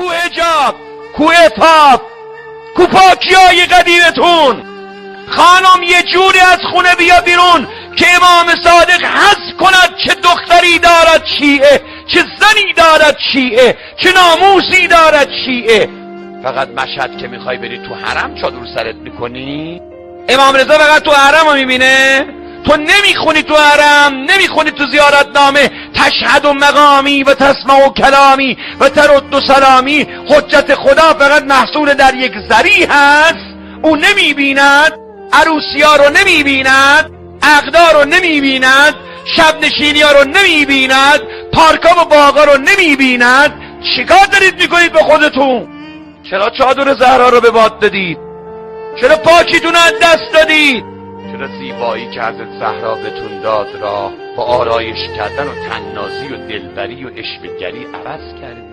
کو حجاب، کو عفاف، کو پاکیای قدیمتون؟ خانم یه جوری از خونه بیا بیرون که امام صادق حس کند چه دختری دارد شیعه، چه زنی دارد شیعه، چه ناموسی دارد شیعه. فقط مشهد که میخوای بری تو حرم چادر سرت میکنی؟ امام رضا فقط تو حرم رو میبینه؟ تو نمیخونی تو حرم، نمیخونی تو زیارتنامه تشهد و مقامی و تسمع و کلامی و ترد و سلامی؟ حجت خدا فقط محصول در یک ذری هست؟ او نمیبیند؟ عروسیا رو نمیبیند؟ عقدا رو نمیبیند؟ شب نشینی ها رو نمیبیند؟ پارکا و باغا رو نمیبیند؟ چیکار دارید میکنید به خودتون؟ چرا چادر زهرا رو به باد دادید؟ چرا پاکیتون از دست دادید؟ چرا زیبایی که حضرت زهرا بهتون داد را با آرایش کردن و تنازی و دلبری و عشوه‌گری عوض کردید؟